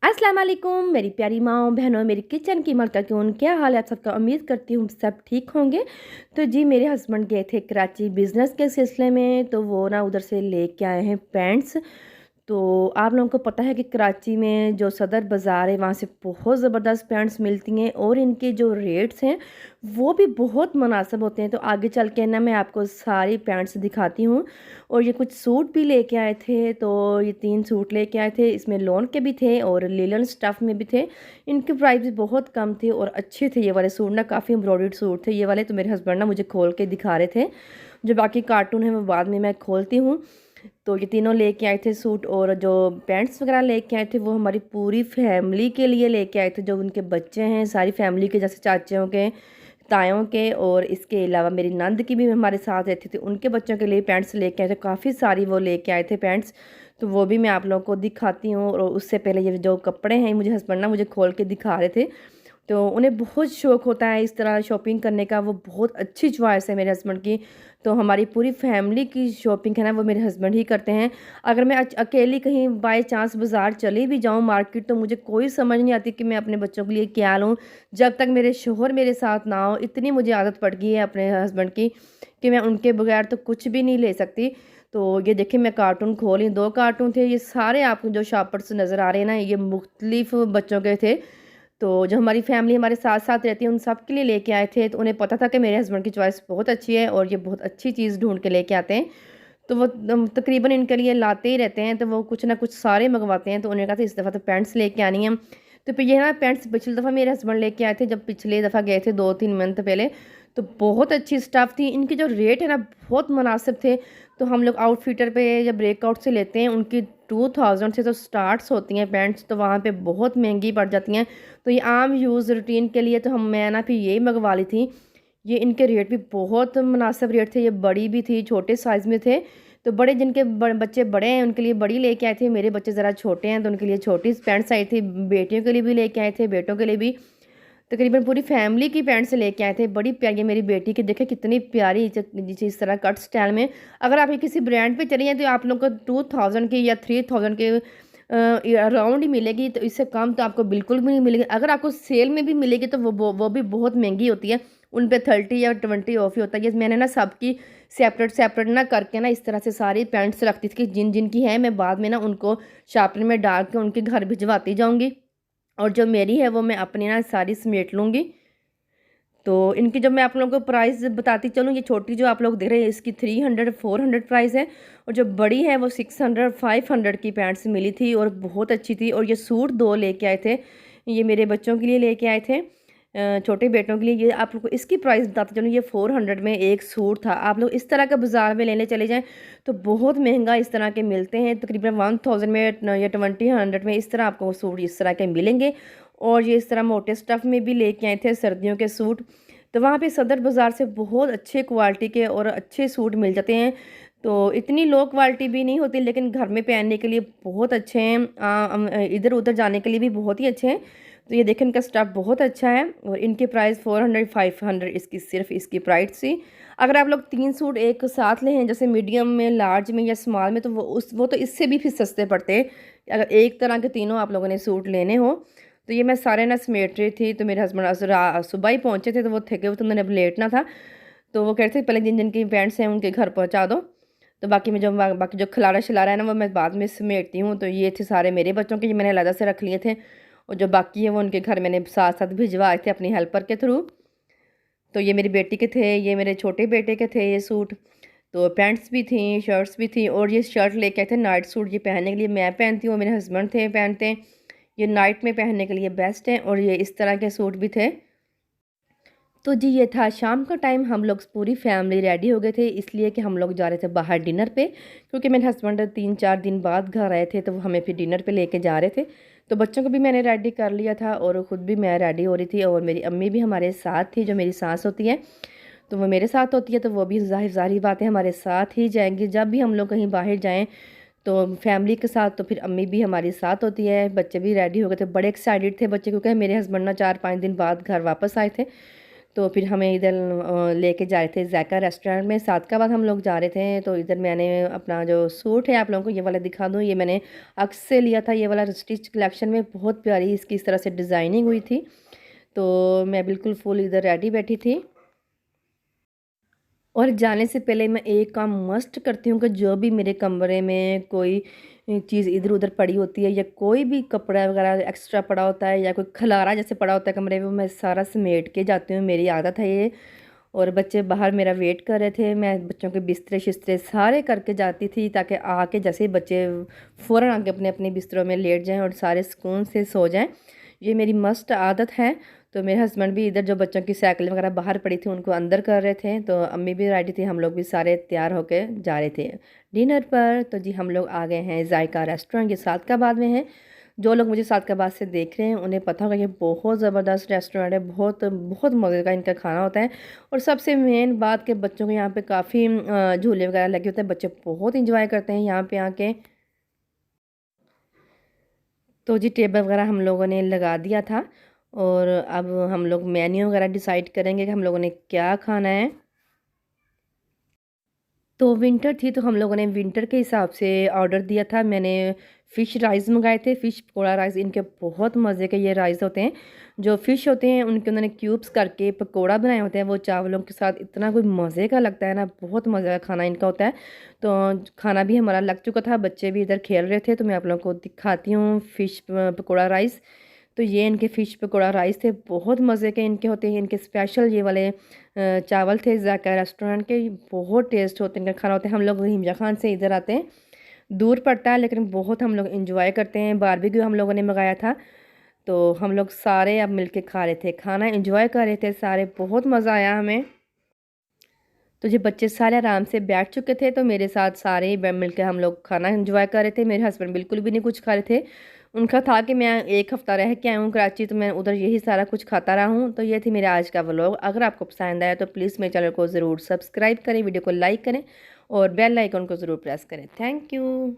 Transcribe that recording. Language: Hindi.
अस्सलाम वालेकुम मेरी प्यारी माँओं बहनों, मेरी किचन की मलका-क्यून, क्या हाल है आप सबका? उम्मीद करती हूँ सब ठीक होंगे। तो जी मेरे हस्बैंड गए थे कराची बिज़नेस के सिलसिले में, तो वो ना उधर से लेके आए हैं पैंट्स। तो आप लोगों को पता है कि कराची में जो सदर बाज़ार है वहाँ से बहुत ज़बरदस्त पैंट्स मिलती हैं और इनके जो रेट्स हैं वो भी बहुत मुनासिब होते हैं। तो आगे चल के ना मैं आपको सारी पैंट्स दिखाती हूँ। और ये कुछ सूट भी लेके आए थे, तो ये 3 सूट लेके आए थे, इसमें लॉन के भी थे और लिनन स्टफ़ में भी थे। इनके प्राइस भी बहुत कम थे और अच्छे थे ये वाले सूट ना, काफ़ी एम्ब्रॉयडर्ड सूट थे ये वाले। तो मेरे हस्बैंड ना मुझे खोल के दिखा रहे थे। जो बाकी कार्टून है वो बाद में मैं खोलती हूँ। तो ये तीनों लेके आए थे सूट, और जो पैंट्स वगैरह लेके आए थे वो हमारी पूरी फैमिली के लिए लेके आए थे। जो उनके बच्चे हैं सारी फैमिली के, जैसे चाचियों के, तायों के, और इसके अलावा मेरी नंद की भी हमारे साथ रहती थी, उनके बच्चों के लिए पैंट्स लेके आए थे। काफ़ी सारी वो लेके आए थे पैंट्स। तो वो भी मैं आप लोगों को दिखाती हूँ। और उससे पहले ये जो कपड़े हैं मुझे हस्बैंड ना मुझे खोल के दिखा रहे थे। तो उन्हें बहुत शौक़ होता है इस तरह शॉपिंग करने का, वो बहुत अच्छी चॉइस है मेरे हस्बैंड की। तो हमारी पूरी फैमिली की शॉपिंग है ना वो मेरे हस्बैंड ही करते हैं। अगर मैं अकेली कहीं बाय चांस बाज़ार चली भी जाऊँ मार्केट, तो मुझे कोई समझ नहीं आती कि मैं अपने बच्चों के लिए क्या लूँ, जब तक मेरे शौहर मेरे साथ ना हो। इतनी मुझे आदत पड़ गई है अपने हस्बैंड की कि मैं उनके बगैर तो कुछ भी नहीं ले सकती। तो ये देखिए मैं कार्टून खोली, 2 कार्टून थे, ये सारे आपको जो शॉपर्स नज़र आ रहे हैं ना ये मुख्तलिफ बच्चों के थे। तो जो हमारी फैमिली हमारे साथ-साथ रहती है उन सब के लिए लेके आए थे। तो उन्हें पता था कि मेरे हस्बैंड की चॉइस बहुत अच्छी है और ये बहुत अच्छी चीज़ ढूँढ के लेके आते हैं। तो वो तकरीबन इनके लिए लाते ही रहते हैं, तो वो कुछ ना कुछ सारे मँगवाते हैं। तो उन्होंने कहा था इस दफ़ा तो पैंट्स लेके आनी है। तो फिर ये ना पैंट्स पिछली दफ़ा मेरे हस्बैंड लेके आए थे, जब पिछली दफ़ा गए थे 2-3 मंथ पहले। तो बहुत अच्छी स्टफ़ थी। इनके जो रेट है ना बहुत मुनासिब थे। तो हम लोग आउटफिटर पे या ब्रेकआउट से लेते हैं, उनकी 2000 से तो स्टार्ट्स होती हैं पैंट्स, तो वहाँ पे बहुत महंगी पड़ जाती हैं। तो ये आम यूज़ रूटीन के लिए तो हम मैं ना फिर यही मंगवा ली थी। ये इनके रेट भी बहुत मुनासिब रेट थे, ये बड़ी भी थी, छोटे साइज़ में थे। तो बड़े जिनके बच्चे बड़े हैं उनके लिए बड़ी लेके आए थे, मेरे बच्चे ज़रा छोटे हैं तो उनके लिए छोटी पैंट्स आई थी। बेटियों के लिए भी लेके आए थे, बेटों के लिए भी। तकरीबन पूरी फैमिली की पैंट्स लेके आए थे। बड़ी प्यारी मेरी बेटी की, देखें कितनी प्यारी इस तरह कट स्टाइल में। अगर आप ये किसी ब्रांड पे चली जाएँ तो आप लोग को 2000 की या 3000 के अराउंड ही मिलेगी। तो इससे कम तो आपको बिल्कुल भी नहीं मिलेगी। अगर आपको सेल में भी मिलेगी तो वो भी बहुत महंगी होती है। उन पे 30 या 20 ऑफ ही होता है। ये मैंने ना सबकी सेपरेट ना करके ना इस तरह से सारी पैंट्स रखती थी कि जिन की है मैं बाद में ना उनको शार्पनर में डाल के उनके घर भिजवाती जाऊँगी। और जो मेरी है वो मैं अपनी ना सारी समेट लूँगी। तो इनकी जब मैं आप लोगों को प्राइस बताती चलूँ, ये छोटी जो आप लोग देख रहे हैं इसकी 300-400 प्राइस है, और जो बड़ी है वो 600-500 की पैंट्स मिली थी और बहुत अच्छी थी। और ये सूट 2 लेके आए थे, ये मेरे बच्चों के लिए लेके आए थे, छोटे बेटों के लिए। ये आप लोग को इसकी प्राइस बताती चलूँ, ये 400 में एक सूट था। आप लोग इस तरह का बाज़ार में लेने चले जाएँ तो बहुत महंगा इस तरह के मिलते हैं, तकरीबन 1000 में या 2000 में इस तरह आपको सूट इस तरह के मिलेंगे। और ये इस तरह मोटे स्टफ़ में भी लेके आए थे सर्दियों के सूट। तो वहाँ पे सदर बाज़ार से बहुत अच्छे क्वालिटी के और अच्छे सूट मिल जाते हैं। तो इतनी लो क्वालिटी भी नहीं होती, लेकिन घर में पहनने के लिए बहुत अच्छे हैं। इधर-उधर जाने के लिए भी बहुत ही अच्छे हैं। तो ये देखें इनका स्टफ़ बहुत अच्छा है और इनके प्राइस 400-500 इसकी सिर्फ़ इसकी प्राइस थी। अगर आप लोग 3 सूट एक साथ लें जैसे मीडियम में, लार्ज में या स्मॉल में, तो वो तो इससे भी फिर सस्ते पड़ते हैं। अगर एक तरह के तीनों आप लोगों ने सूट लेने हो। तो ये मैं सारे ना समेट रही थी, तो मेरे हस्बैंड सुबह ही पहुँचे थे, तो वो थके हुए थे, उन्होंने अब लेटना था। तो वो कह रहे थे पहले जिन की पैंट्स हैं उनके घर पहुँचा दो। तो बाकी जो खलारा-शलारा है ना वो मैं बाद में समेटती हूँ। तो ये थे सारे मेरे बच्चों के, ये मैंने अलग से रख लिए थे, और जो बाकी है वो उनके घर मैंने साथ-साथ भिजवाए थे अपनी हेल्पर के थ्रू। तो ये मेरी बेटी के थे, ये मेरे छोटे बेटे के थे ये सूट। तो पैंट्स भी थी, शर्ट्स भी थी, और ये शर्ट लेके आए थे नाइट सूट, ये पहनने के लिए मैं पहनती हूँ, मेरे हस्बैंड थे पहनते हैं। ये नाइट में पहनने के लिए बेस्ट है, और ये इस तरह के सूट भी थे। तो जी ये था शाम का टाइम, हम लोग पूरी फैमिली रेडी हो गए थे, इसलिए कि हम लोग जा रहे थे बाहर डिनर पे, क्योंकि मेरे हस्बैंड 3-4 दिन बाद घर आए थे, तो वो हमें फिर डिनर पे लेके जा रहे थे। तो बच्चों को भी मैंने रेडी कर लिया था और ख़ुद भी मैं रेडी हो रही थी, और मेरी अम्मी भी हमारे साथ थी, जो मेरी सास होती है। तो वो मेरे साथ होती है, तो वो भी ज़ाहिर बात है हमारे साथ ही जाएंगी। जब भी हम लोग कहीं बाहर जाएँ तो फैमिली के साथ, तो फिर अम्मी भी हमारी साथ होती है। बच्चे भी रेडी हो गए थे, बड़े एक्साइटेड थे बच्चे, क्योंकि मेरे हस्बैंड ना 4-5 दिन बाद घर वापस आए थे। तो तो फिर हमें इधर लेके जा रहे थे जायका रेस्टोरेंट में। सादकाबाद हम लोग जा रहे थे। तो इधर मैंने अपना जो सूट है आप लोगों को ये वाला दिखा दूँ, ये मैंने अक्स से लिया था। ये वाला स्टिच कलेक्शन में बहुत प्यारी इसकी इस तरह से डिज़ाइनिंग हुई थी। तो मैं बिल्कुल फुल इधर रेडी बैठी थी। और जाने से पहले मैं एक काम मस्ट करती हूँ कि जो भी मेरे कमरे में कोई चीज़ इधर उधर पड़ी होती है या कोई भी कपड़ा वगैरह एक्स्ट्रा पड़ा होता है या कोई खलारा जैसे पड़ा होता है कमरे में, मैं सारा समेट के जाती हूँ। मेरी आदत है ये। और बच्चे बाहर मेरा वेट कर रहे थे, मैं बच्चों के बिस्तरे शिस्तरे सारे करके जाती थी ताकि आके जैसे ही बच्चे फ़ौरन आके अपने अपने बिस्तरों में लेट जाएं और सारे सुकून से सो जाएं। ये मेरी मस्ट आदत है। तो मेरे हस्बैंड भी इधर जो बच्चों की साइकिल वगैरह बाहर पड़ी थी उनको अंदर कर रहे थे। तो अम्मी भी रेडी थी, हम लोग भी सारे तैयार होके जा रहे थे डिनर पर। तो जी हम लोग आ गए हैं जायका रेस्टोरेंट, ये सादकाबाद में है। जो लोग मुझे सादकाबाद से देख रहे हैं उन्हें पता होगा ये बहुत ज़बरदस्त रेस्टोरेंट है, बहुत बहुत मज़े का इनका खाना होता है। और सबसे मेन बात कि बच्चों को यहाँ पे काफ़ी झूले वगैरह लगे होते हैं, बच्चे बहुत इंजॉय करते हैं यहाँ पे आके। तो जी टेबल वगैरह हम लोगों ने लगा दिया था और अब हम लोग मेन्यू वगैरह डिसाइड करेंगे कि हम लोगों ने क्या खाना है। तो विंटर थी तो हम लोगों ने विंटर के हिसाब से ऑर्डर दिया था। मैंने फ़िश राइस मंगाए थे, फ़िश पकौड़ा राइस। इनके बहुत मज़े के ये राइस होते हैं। जो फ़िश होते हैं उनके उन्होंने क्यूब्स करके पकौड़ा बनाए होते हैं, वो चावलों के साथ इतना कोई मज़े का लगता है ना, बहुत मज़े का खाना इनका होता है। तो खाना भी हमारा लग चुका था, बच्चे भी इधर खेल रहे थे। तो मैं आप लोगों को दिखाती हूँ फ़िश पकौड़ा राइस। तो ये इनके फ़िश पकौड़ा राइस थे, बहुत मज़े के इनके होते हैं। इनके स्पेशल ये वाले चावल थे जायका रेस्टोरेंट के, बहुत टेस्ट होते हैं इनका खाना होता है। हम लोग हिमजा खान से इधर आते हैं, दूर पड़ता है लेकिन बहुत हम लोग इंजॉय करते हैं। बारबेक्यू हम लोगों ने मंगाया था। तो हम लोग सारे अब मिलके खा रहे थे, खाना इंजॉय कर रहे थे सारे, बहुत मज़ा आया हमें। तो जो बच्चे सारे आराम से बैठ चुके थे तो मेरे साथ सारे ही मिल के हम लोग खाना एंजॉय कर रहे थे। मेरे हस्बैंड बिल्कुल भी नहीं कुछ खा रहे थे। उनका था कि मैं एक हफ़्ता रह के आई हूँ कराची, तो मैं उधर यही सारा कुछ खाता रहा हूँ। तो ये थी मेरा आज का व्लॉग। अगर आपको पसंद आया तो प्लीज़ मेरे चैनल को ज़रूर सब्सक्राइब करें, वीडियो को लाइक करें और बेल आइकन को ज़रूर प्रेस करें। Thank you.